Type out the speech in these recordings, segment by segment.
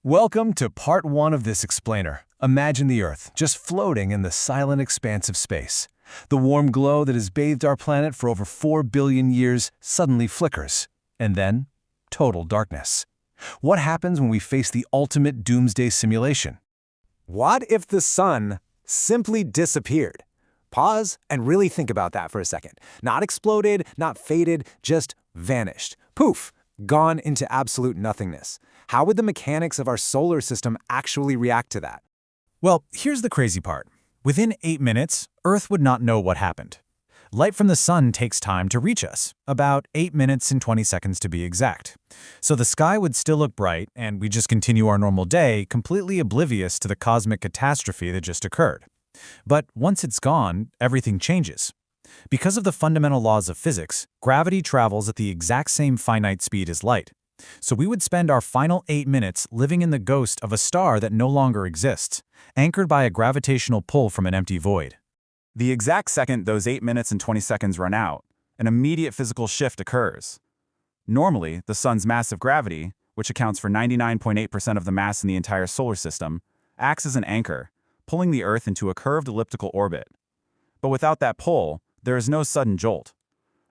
Welcome to part one of this explainer. Imagine the Earth, just floating in the silent expanse of space. The warm glow that has bathed our planet for over 4 billion years suddenly flickers. And then, total darkness. What happens when we face the ultimate doomsday simulation? What if the sun simply disappeared? Pause and really think about that for a second. Not exploded, not faded, just vanished. Poof, gone into absolute nothingness. How would the mechanics of our solar system actually react to that? Well, here's the crazy part. Within 8 minutes, Earth would not know what happened. Light from the sun takes time to reach us, about 8 minutes and 20 seconds to be exact. So the sky would still look bright, and we just continue our normal day, completely oblivious to the cosmic catastrophe that just occurred. But once it's gone, everything changes. Because of the fundamental laws of physics, gravity travels at the exact same finite speed as light. So we would spend our final 8 minutes living in the ghost of a star that no longer exists, anchored by a gravitational pull from an empty void. The exact second those 8 minutes and 20 seconds run out, an immediate physical shift occurs. Normally, the sun's massive gravity, which accounts for 99.8% of the mass in the entire solar system, acts as an anchor, pulling the Earth into a curved elliptical orbit. But without that pull, there is no sudden jolt.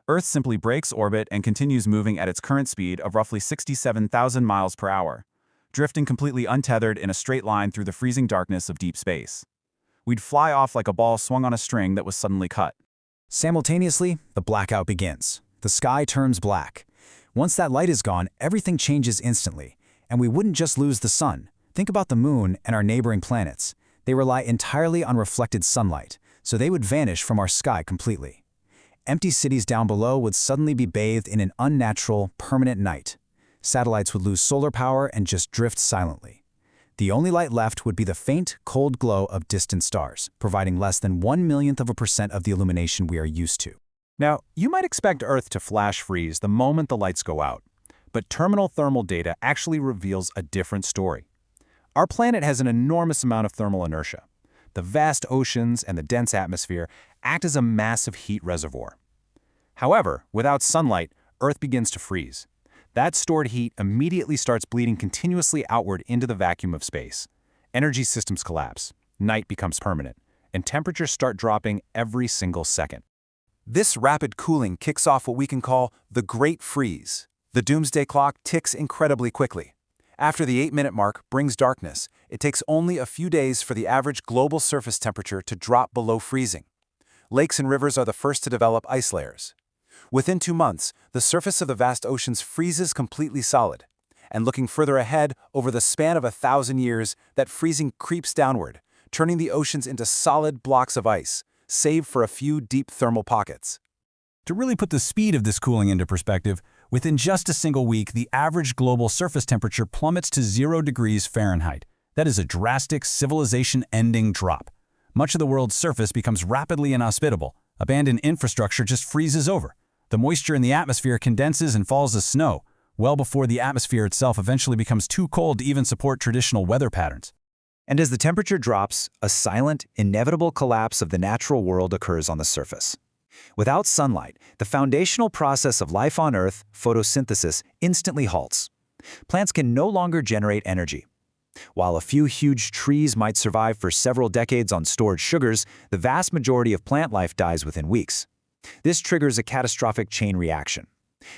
Earth simply breaks orbit and continues moving at its current speed of roughly 67,000 miles per hour, drifting completely untethered in a straight line through the freezing darkness of deep space. We'd fly off like a ball swung on a string that was suddenly cut. Simultaneously, the blackout begins. The sky turns black. Once that light is gone, everything changes instantly. And we wouldn't just lose the sun. Think about the moon and our neighboring planets. They rely entirely on reflected sunlight, so they would vanish from our sky completely. Empty cities down below would suddenly be bathed in an unnatural, permanent night. Satellites would lose solar power and just drift silently. The only light left would be the faint, cold glow of distant stars, providing less than 1/1,000,000% of the illumination we are used to. Now, you might expect Earth to flash freeze the moment the lights go out, but terminal thermal data actually reveals a different story. Our planet has an enormous amount of thermal inertia. The vast oceans and the dense atmosphere act as a massive heat reservoir. However, without sunlight, Earth begins to freeze. That stored heat immediately starts bleeding continuously outward into the vacuum of space. Energy systems collapse, night becomes permanent, and temperatures start dropping every single second. This rapid cooling kicks off what we can call the Great Freeze. The doomsday clock ticks incredibly quickly. After the 8-minute mark brings darkness, it takes only a few days for the average global surface temperature to drop below freezing. Lakes and rivers are the first to develop ice layers. Within 2 months, the surface of the vast oceans freezes completely solid. And looking further ahead, over the span of 1,000 years, that freezing creeps downward, turning the oceans into solid blocks of ice, save for a few deep thermal pockets. To really put the speed of this cooling into perspective, within just a single week, the average global surface temperature plummets to 0 degrees Fahrenheit. That is a drastic, civilization-ending drop. Much of the world's surface becomes rapidly inhospitable. Abandoned infrastructure just freezes over. The moisture in the atmosphere condenses and falls as snow, well before the atmosphere itself eventually becomes too cold to even support traditional weather patterns. And as the temperature drops, a silent, inevitable collapse of the natural world occurs on the surface. Without sunlight, the foundational process of life on Earth, photosynthesis, instantly halts. Plants can no longer generate energy. While a few huge trees might survive for several decades on stored sugars, the vast majority of plant life dies within weeks. This triggers a catastrophic chain reaction.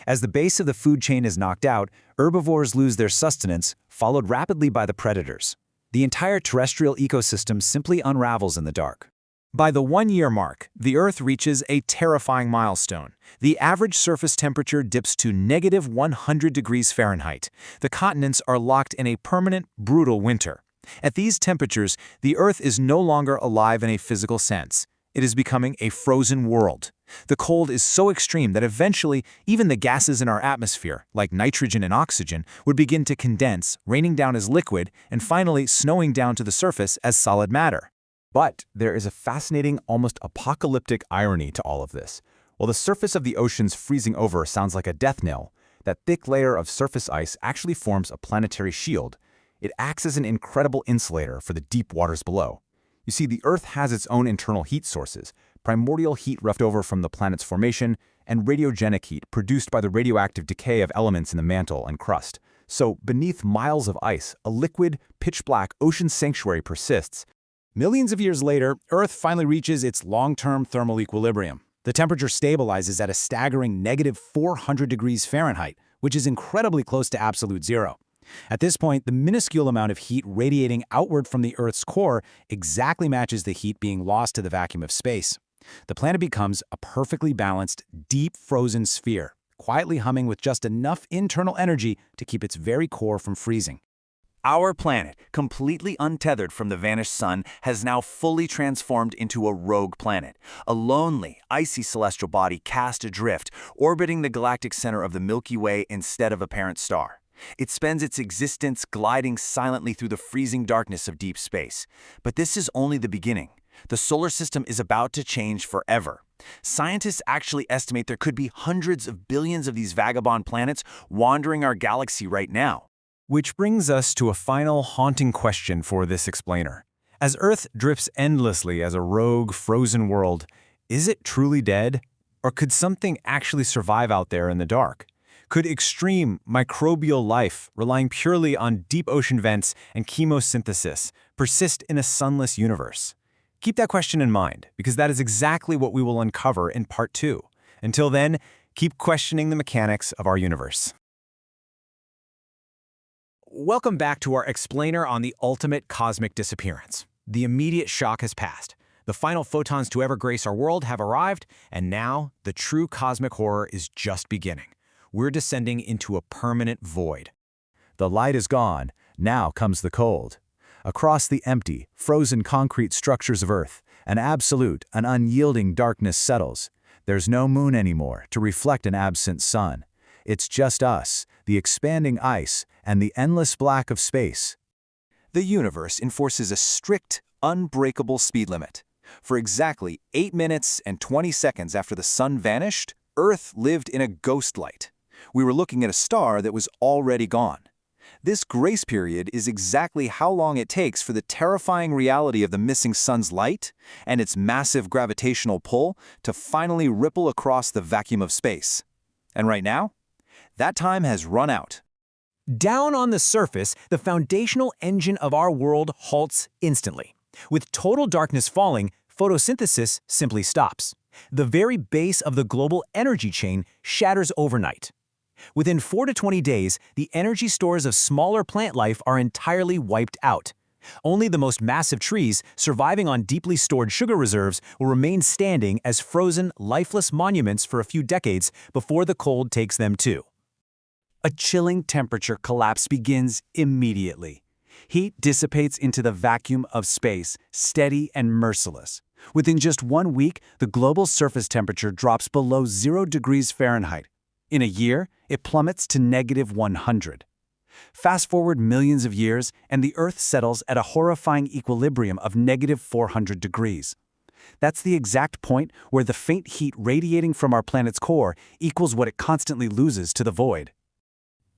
As the base of the food chain is knocked out, herbivores lose their sustenance, followed rapidly by the predators. The entire terrestrial ecosystem simply unravels in the dark. By the 1-year mark, the Earth reaches a terrifying milestone. The average surface temperature dips to -100 degrees Fahrenheit. The continents are locked in a permanent, brutal winter. At these temperatures, the Earth is no longer alive in a physical sense. It is becoming a frozen world. The cold is so extreme that eventually, even the gases in our atmosphere, like nitrogen and oxygen, would begin to condense, raining down as liquid, and finally snowing down to the surface as solid matter. But there is a fascinating, almost apocalyptic irony to all of this. While the surface of the oceans freezing over sounds like a death knell, that thick layer of surface ice actually forms a planetary shield. It acts as an incredible insulator for the deep waters below. You see, the Earth has its own internal heat sources, primordial heat left over from the planet's formation, and radiogenic heat produced by the radioactive decay of elements in the mantle and crust. So beneath miles of ice, a liquid, pitch-black ocean sanctuary persists. Millions of years later, Earth finally reaches its long-term thermal equilibrium. The temperature stabilizes at a staggering -400 degrees Fahrenheit, which is incredibly close to absolute zero. At this point, the minuscule amount of heat radiating outward from the Earth's core exactly matches the heat being lost to the vacuum of space. The planet becomes a perfectly balanced, deep frozen sphere, quietly humming with just enough internal energy to keep its very core from freezing. Our planet, completely untethered from the vanished sun, has now fully transformed into a rogue planet, a lonely, icy celestial body cast adrift, orbiting the galactic center of the Milky Way instead of a parent star. It spends its existence gliding silently through the freezing darkness of deep space. But this is only the beginning. The solar system is about to change forever. Scientists actually estimate there could be hundreds of billions of these vagabond planets wandering our galaxy right now. Which brings us to a final haunting question for this explainer. As Earth drifts endlessly as a rogue, frozen world, is it truly dead? Or could something actually survive out there in the dark? Could extreme microbial life, relying purely on deep ocean vents and chemosynthesis, persist in a sunless universe? Keep that question in mind, because that is exactly what we will uncover in Part 2. Until then, keep questioning the mechanics of our universe. Welcome back to our explainer on the ultimate cosmic disappearance. The immediate shock has passed. The final photons to ever grace our world have arrived, and now the true cosmic horror is just beginning. We're descending into a permanent void. The light is gone, now comes the cold. Across the empty, frozen concrete structures of Earth, an absolute, an unyielding darkness settles. There's no moon anymore to reflect an absent sun. It's just us, the expanding ice, and the endless black of space. The universe enforces a strict, unbreakable speed limit. For exactly 8 minutes and 20 seconds after the sun vanished, Earth lived in a ghost light. We were looking at a star that was already gone. This grace period is exactly how long it takes for the terrifying reality of the missing sun's light and its massive gravitational pull to finally ripple across the vacuum of space. And right now, that time has run out. Down on the surface, the foundational engine of our world halts instantly. With total darkness falling, photosynthesis simply stops. The very base of the global energy chain shatters overnight. Within 4 to 20 days, the energy stores of smaller plant life are entirely wiped out. Only the most massive trees, surviving on deeply stored sugar reserves, will remain standing as frozen, lifeless monuments for a few decades before the cold takes them too. A chilling temperature collapse begins immediately. Heat dissipates into the vacuum of space, steady and merciless. Within just 1 week, the global surface temperature drops below 0 degrees Fahrenheit. In a year, it plummets to -100. Fast forward millions of years, and the Earth settles at a horrifying equilibrium of -400 degrees. That's the exact point where the faint heat radiating from our planet's core equals what it constantly loses to the void.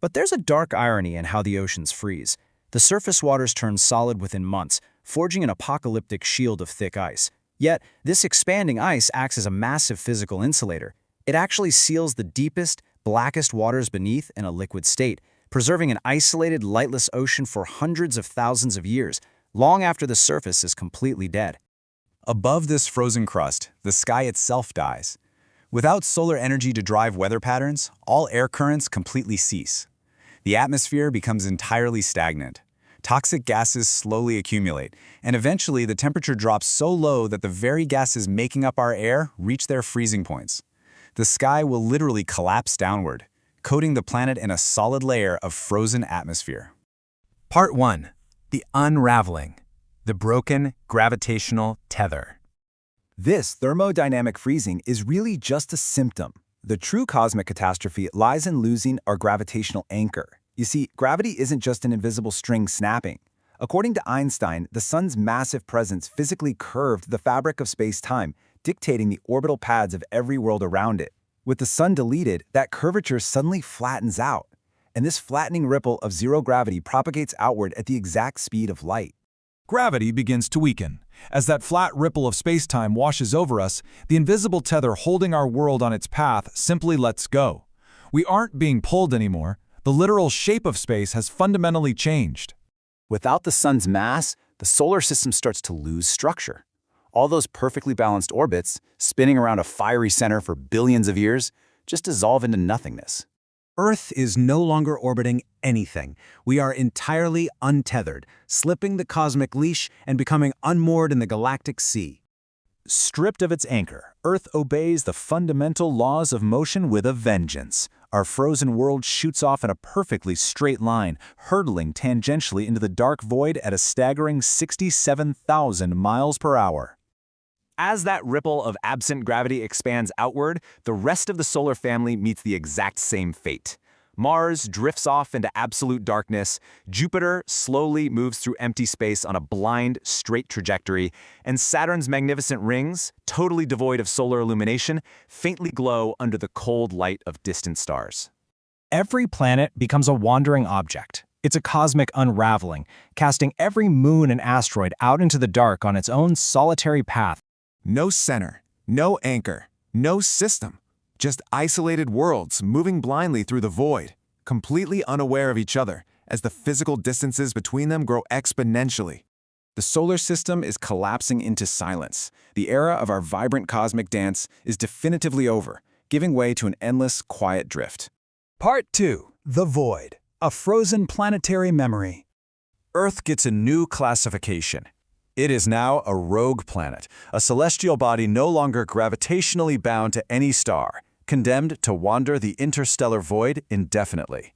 But there's a dark irony in how the oceans freeze. The surface waters turn solid within months, forging an apocalyptic shield of thick ice. Yet, this expanding ice acts as a massive physical insulator. It actually seals the deepest, blackest waters beneath in a liquid state, preserving an isolated, lightless ocean for hundreds of thousands of years, long after the surface is completely dead. Above this frozen crust, the sky itself dies. Without solar energy to drive weather patterns, all air currents completely cease. The atmosphere becomes entirely stagnant. Toxic gases slowly accumulate, and eventually the temperature drops so low that the very gases making up our air reach their freezing points. The sky will literally collapse downward, coating the planet in a solid layer of frozen atmosphere. Part 1. The Unraveling. The Broken Gravitational Tether. This thermodynamic freezing is really just a symptom. The true cosmic catastrophe lies in losing our gravitational anchor. You see, gravity isn't just an invisible string snapping. According to Einstein, the sun's massive presence physically curved the fabric of space-time, dictating the orbital paths of every world around it. With the sun deleted, that curvature suddenly flattens out, and this flattening ripple of zero gravity propagates outward at the exact speed of light. Gravity begins to weaken. As that flat ripple of space-time washes over us, the invisible tether holding our world on its path simply lets go. We aren't being pulled anymore, The literal shape of space has fundamentally changed. Without the sun's mass, the solar system starts to lose structure. All those perfectly balanced orbits, spinning around a fiery center for billions of years, just dissolve into nothingness. Earth is no longer orbiting anything. We are entirely untethered, slipping the cosmic leash and becoming unmoored in the galactic sea. Stripped of its anchor, Earth obeys the fundamental laws of motion with a vengeance. Our frozen world shoots off in a perfectly straight line, hurtling tangentially into the dark void at a staggering 67,000 miles per hour. As that ripple of absent gravity expands outward, the rest of the solar family meets the exact same fate. Mars drifts off into absolute darkness, Jupiter slowly moves through empty space on a blind, straight trajectory, and Saturn's magnificent rings, totally devoid of solar illumination, faintly glow under the cold light of distant stars. Every planet becomes a wandering object. It's a cosmic unraveling, casting every moon and asteroid out into the dark on its own solitary path. No center, no anchor, no system. Just isolated worlds moving blindly through the void, completely unaware of each other as the physical distances between them grow exponentially. The solar system is collapsing into silence. The era of our vibrant cosmic dance is definitively over, giving way to an endless, quiet drift. Part 2. The Void. A frozen planetary memory. Earth gets a new classification. It is now a rogue planet, a celestial body no longer gravitationally bound to any star, condemned to wander the interstellar void indefinitely.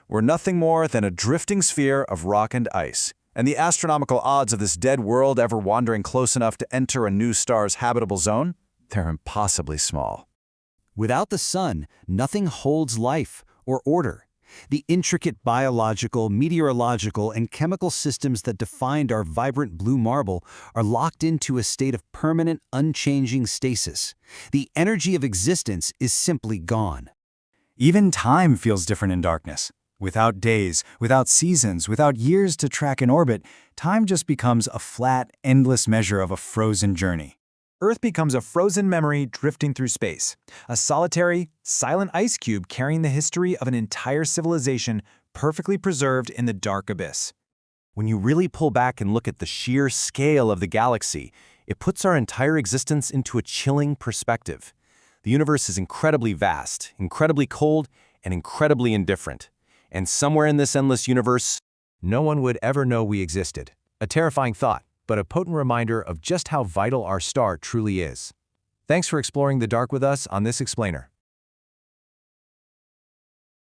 We're nothing more than a drifting sphere of rock and ice, and the astronomical odds of this dead world ever wandering close enough to enter a new star's habitable zone, they're impossibly small. Without the sun, nothing holds life or order. The intricate biological, meteorological, and chemical systems that defined our vibrant blue marble are locked into a state of permanent, unchanging stasis. The energy of existence is simply gone. Even time feels different in darkness. Without days, without seasons, without years to track in orbit, time just becomes a flat, endless measure of a frozen journey. Earth becomes a frozen memory drifting through space, a solitary, silent ice cube carrying the history of an entire civilization perfectly preserved in the dark abyss. When you really pull back and look at the sheer scale of the galaxy, it puts our entire existence into a chilling perspective. The universe is incredibly vast, incredibly cold, and incredibly indifferent. And somewhere in this endless universe, no one would ever know we existed. A terrifying thought, but a potent reminder of just how vital our star truly is. Thanks for exploring the dark with us on this explainer.